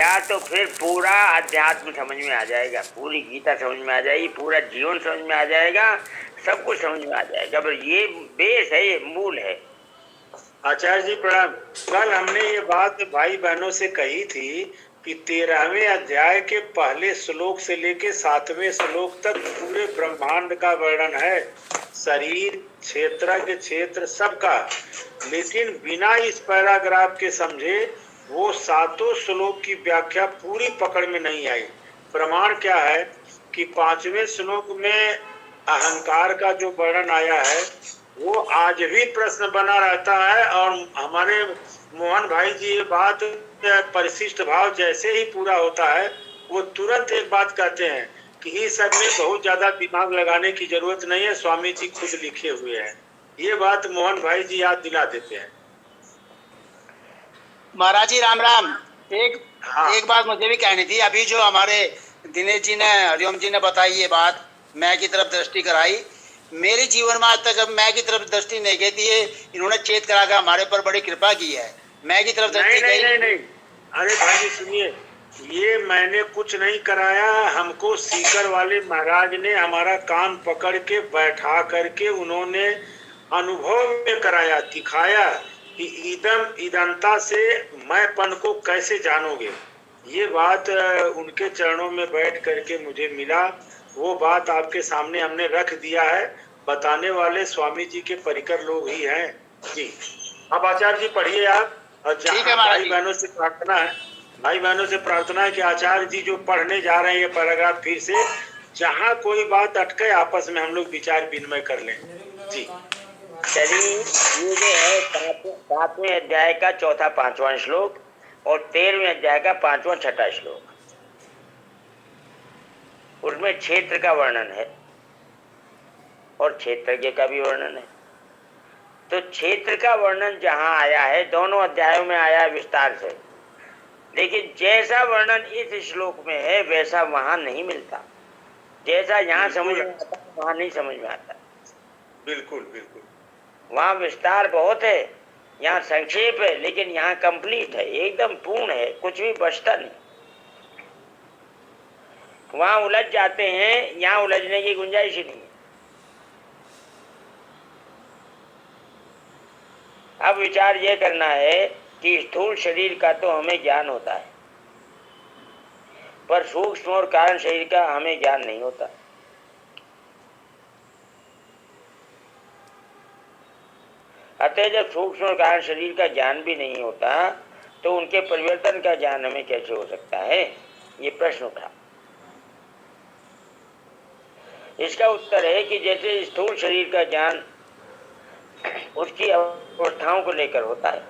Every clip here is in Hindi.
या तो फिर पूरा अध्यात्म समझ में आ जाएगा, पूरी गीता समझ में आ जाएगी, पूरा जीवन समझ में आ जाएगा, सब कुछ समझ में आ जाएगा। पर ये बेस है, ये मूल है। आचार्य जी प्रणाम। कल हमने ये बात भाई बहनों से कही थी कि 13वें अध्याय के पहले श्लोक से लेके 7वें श्लोक तक पूरे ब्रह्मांड का वर्णन है, शरीर, क्षेत्रज्ञ, क्षेत्र सबका। लेकिन बिना इस पैराग्राफ के समझे वो सातों श्लोक की व्याख्या पूरी पकड़ में नहीं आई। प्रमाण क्या है कि 5वें श्लोक में अहंकार का जो वर्णन आया है वो आज भी प्रश्न बना रहता है। और हमारे मोहन भाई जी ये बात परिशिष्ट भाव जैसे ही पूरा होता है वो तुरंत एक बात कहते हैं कि इस सब में बहुत ज्यादा दिमाग लगाने की जरूरत नहीं है, स्वामी जी खुद लिखे हुए हैं। ये बात मोहन भाई जी याद दिला देते हैं। महाराज जी राम राम। हाँ। एक बात मुझे भी कहनी थी। अभी जो हमारे दिनेश जी ने, हरिओम जी ने बताई ये बात, मैं की तरफ दृष्टि कराई, मेरे जीवन में आज तक मैं की तरफ दृष्टि नहीं गई थी। ये इन्होंने चेत करा कर हमारे पर बड़ी कृपा की है। मैं की तरफ दृष्टि नहीं, गई नहीं। अरे भाई जी सुनिए, ये मैंने कुछ नहीं कराया, हमको सीकर वाले महाराज ने हमारा कान पकड़ के बैठा करके उन्होंने अनुभव में कराया, दिखाया कि ईदंता से मैंपन को कैसे जानोगे। ये बात उनके चरणों में बैठ करके मुझे मिला। वो बात आपके सामने हमने रख दिया है। बताने वाले स्वामी जी के परिकर लोग ही हैं जी। अब आचार्य जी पढ़िए आप। और ठीक है महाराज भाई बहनों से प्रार्थना है, भाई बहनों से प्रार्थना है कि आचार्य जी जो पढ़ने जा रहे हैं ये पैराग्राफ फिर से, जहाँ कोई बात अटके आपस में हम लोग विचार विनिमय कर लें जी। चलिए, ये जो है 7वें अध्याय का चौथा 5वां श्लोक और 13वें अध्याय का 5वां 6ठा श्लोक, उसमें क्षेत्र का वर्णन है और क्षेत्रज्ञ का भी वर्णन है। तो क्षेत्र का वर्णन जहां आया है, दोनों अध्यायों में आया विस्तार से, लेकिन जैसा वर्णन इस श्लोक में है वैसा वहां नहीं मिलता। जैसा यहाँ समझ में आता है वहां नहीं समझ में आता। बिल्कुल बिल्कुल। वहां विस्तार बहुत है, यहाँ संक्षेप है, लेकिन यहाँ कंप्लीट है, एकदम पूर्ण है, कुछ भी बचता नहीं। वहां उलझ जाते हैं, यहाँ उलझने की गुंजाइश ही नहीं है। अब विचार यह करना है कि स्थूल शरीर का तो हमें ज्ञान होता है, पर सूक्ष्म और कारण शरीर का हमें ज्ञान नहीं होता। अतः जब सूक्ष्म और कारण शरीर का ज्ञान भी नहीं होता तो उनके परिवर्तन का ज्ञान हमें कैसे हो सकता है, ये प्रश्न उठा। इसका उत्तर है कि जैसे स्थूल शरीर का ज्ञान उसकी अवस्थाओं को लेकर होता है।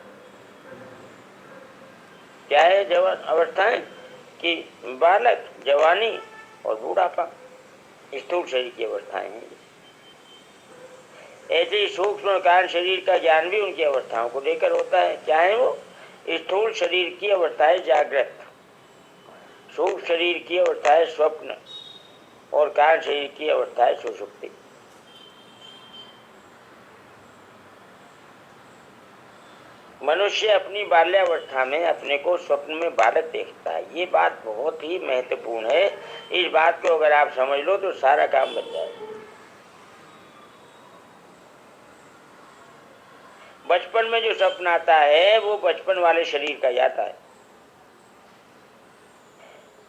क्या है जवान अवस्थाएं? कि बालक, जवानी और बूढ़ापा, स्थूल शरीर की अवस्थाएं हैं। ऐसे ही सूक्ष्म और कारण शरीर का ज्ञान भी उनकी अवस्थाओं को लेकर होता है। क्या है वो? स्थूल शरीर की अवस्था है जागृत, सूक्ष्म शरीर की अवस्था है स्वप्न और कारण शरीर की अवस्था है सुषुप्ति। मनुष्य अपनी बाल्यावस्था में अपने को स्वप्न में बालक देखता है। ये बात बहुत ही महत्वपूर्ण है। इस बात को अगर आप समझ लो तो सारा काम बन जाएगा। बचपन में जो स्वप्न आता है वो बचपन वाले शरीर का ही आता है।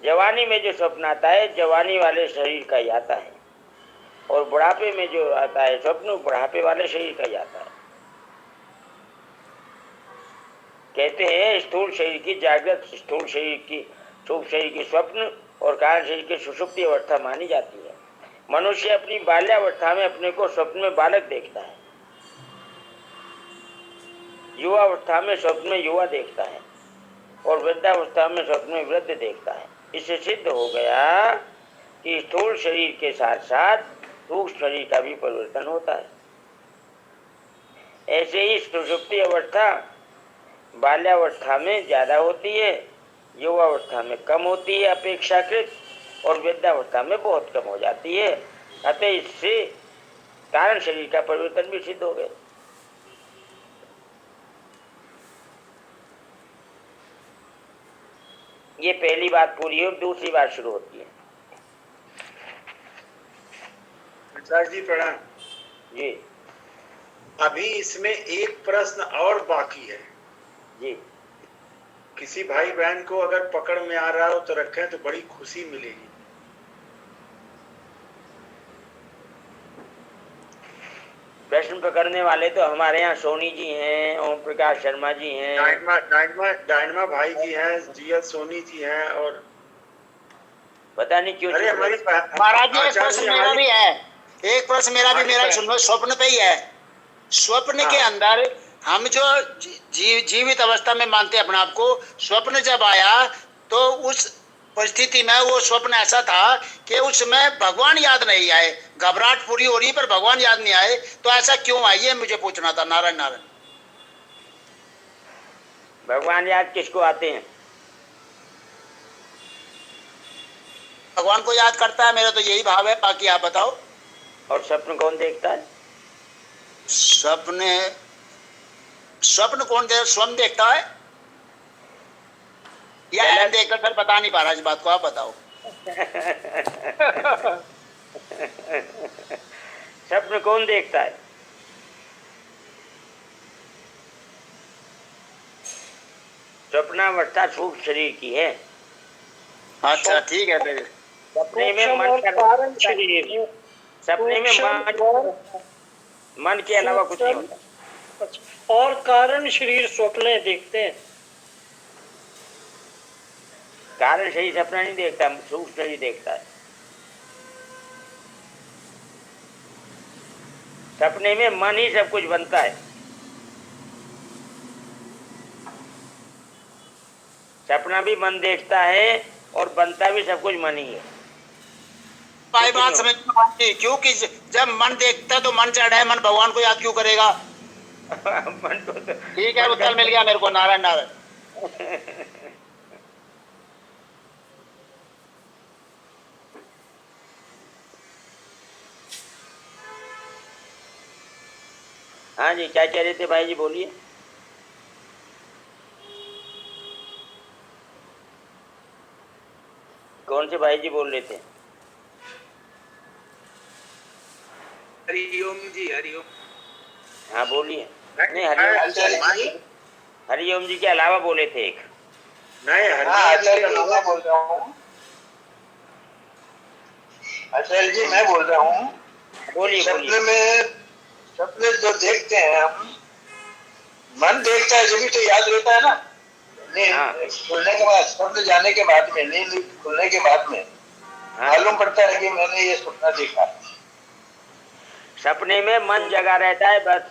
जवानी में जो स्वप्न आता है जवानी वाले शरीर का ही आता है। और बुढ़ापे में जो आता है स्वप्न, बुढ़ापे वाले शरीर का ही आता है। कहते हैं स्थूल शरीर की जागृत, स्थूल शरीर की, सूक्ष्म शरीर की स्वप्न और कारण शरीर की सुषुप्ति अवस्था मानी जाती है। मनुष्य अपनी बाल्यावस्था में अपने को स्वप्न में बालक देखता है, युवावस्था में स्वप्न में युवा देखता है और वृद्धावस्था में स्वप्न में वृद्ध देखता है। इससे सिद्ध हो गया कि स्थूल शरीर के साथ साथ सूक्ष्म शरीर का भी परिवर्तन होता है। ऐसे ही सुषुप्ति अवस्था बाल्यावस्था में ज्यादा होती है, युवावस्था में कम होती है अपेक्षाकृत, और वृद्धावस्था में बहुत कम हो जाती है। अतः इससे कारण शरीर का परिवर्तन भी सिद्ध हो गया। ये पहली बात पूरी हो, दूसरी बात शुरू होती है। आचार्य जी प्रणाम। जी अभी इसमें एक प्रश्न और बाकी है। जी। किसी भाई बहन को अगर पकड़ में आ रहा हो तो रखें तो बड़ी खुशी मिलेगी। प्रश्न पकड़ने वाले तो हमारे यहाँ सोनी जी हैं, ओम प्रकाश शर्मा जी हैं, डायनमा भाई जी हैं, जीएल सोनी जी हैं, और पता नहीं क्यों अरे चुप रहे। महाराज जी एक आचार्य प्रश्न जी मेरा भी है, एक प्रश्न मेरा भी, मेरा हमारी सुनो, स्वप्न पे ही है। स्वप्न के हाँ। अंदर हम जो जीवित अवस्था में मानते हैं अपने आप को, स्वप्न जब आया तो उस परिस्थिति में वो स्वप्न ऐसा था कि उसमें भगवान याद नहीं आए, घबराहट पूरी हो रही पर भगवान याद नहीं आए, तो ऐसा क्यों है ये मुझे पूछना था। नारायण नारायण। भगवान याद किसको आते हैं? भगवान को याद करता है, मेरा तो यही भाव है, बाकी आप बताओ। और स्वप्न कौन देखता है? स्वप्न स्वप्न कौन दे, स्वप्न देखता है या गलत। हम देखकर फिर बता नहीं पा रहा इस बात को, आप बताओ। स्वप्न कौन देखता है? स्वप्नावस्था सूक्ष्म शरीर की है। अच्छा ठीक है फिर। सपने में मन का कारण शरीर, सपने में मन के अलावा कुछ नहीं होता। और कारण शरीर स्वप्न देखते हैं। कारण शरीर सपना नहीं देखता, सूक्ष्म शरीर देखता है। सपने में मन ही सब कुछ बनता है। सपना भी मन देखता है और बनता भी सब कुछ मन ही है। भाई बात समझ में आती, क्योंकि जब मन देखता है तो मन चढ़ा है, मन भगवान को याद क्यों करेगा। मन को तो ठीक है, उत्तर मिल गया मेरे को। नारायण नारायण। हाँ जी, क्या कह रहे थे भाई जी, बोलिए। कौन से भाई जी बोल रहे थे? हरिओम जी, हरिओम। हाँ बोलिए। नहीं, हरिओम जी के अलावा बोले थे एक। नहीं, मैं बोल रहा हूँ। अचल जी मैं बोल रहा हूँ। बोलिए बोलिए। सपने जो देखते हैं हम, मन देखता है जब तो याद रहता है ना। नींद खुलने के बाद, स्वप्न जाने के बाद में, नींद खुलने के बाद में मालूम पड़ता है कि मैंने ये सपना देखा। सपने में मन जगा रहता है बस।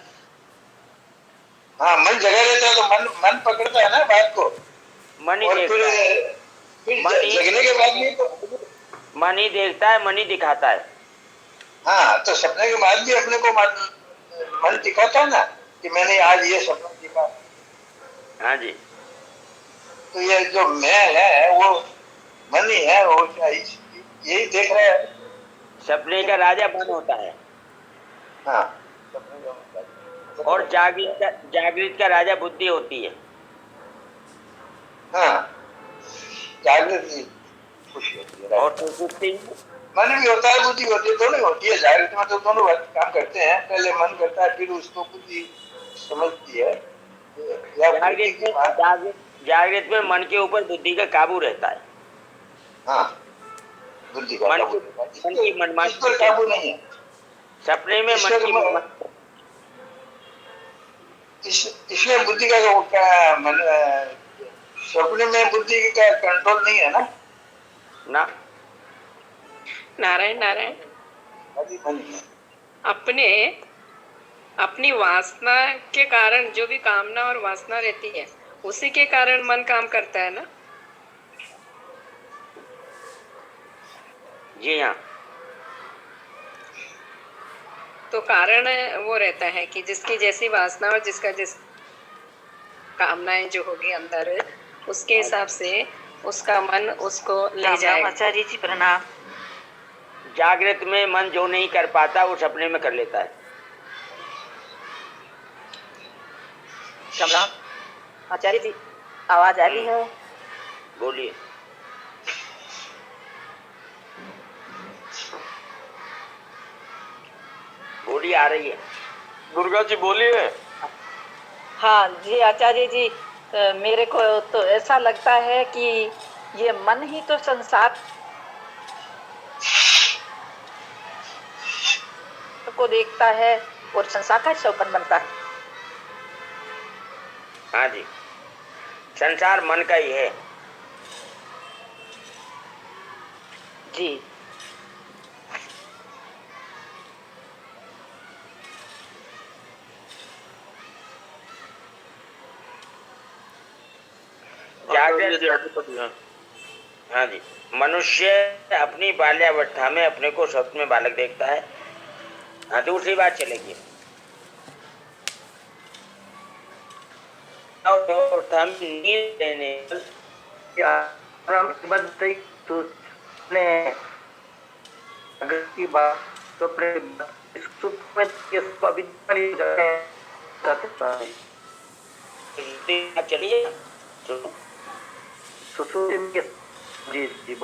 हाँ, मन जगा रहता है तो मन पकड़ता है ना बात को। मन ही और देखता है। फिर जगने के बाद में तो मन ही देखता है, मन ही दिखाता है। हाँ, तो सपने के बाद भी अपने को मन दिखाता है ना कि मैंने आज ये सपना देखा। हाँ जी। तो ये जो मैं है वो मन ही है, वो क्या यही देख रहा है। सपने का राजा मन होता है। हाँ, और जागृत का राजा बुद्धि होती है। हाँ, जागृति खुशी होती है और सुसुप्ति मन भी होता है, बुद्धि होती है, दोनों होती है। जागृति में तो दोनों काम करते हैं। पहले मन करता है, फिर उसको बुद्धि समझती है। जागृत में मन के ऊपर बुद्धि का काबू रहता है। हाँ, बुद्धि का मन की मनमानी पर काबू नहीं है। सपने में मन की मनमानी। इसमें बुद्धि का सपने में बुद्धि का कंट्रोल नहीं है ना। ना। नारायण नारायण। अपनी वासना के कारण जो भी कामना और वासना रहती है, उसी के कारण मन काम करता है ना। जी हाँ। तो कारण वो रहता है कि जिसकी जैसी वासना और जिसका जिस कामनाएं जो होगी अंदर, उसके हिसाब से उसका मन उसको ले जाएगा। आचार्य जी प्रणाम। जागृत में मन जो नहीं कर पाता वो सपने में कर लेता है। राम आचार्य जी, आवाज आ रही है? बोलिए। बोलिए, आ रही है। दुर्गा जी बोलिए। हाँ जी आचार्य जी, मेरे को तो ऐसा लगता है कि ये मन ही तो संसार को देखता है और संसार का शोभन बनता है। हाँ जी, संसार मन का ही है। जी हाँ जी, मनुष्य अपनी बाल्यावस्था में अपने को स्वप्न में बालक देखता है। हाँ, दूसरी बात चलेगी। अवस्था में नींद लेने की बात तो चलिए जी जी,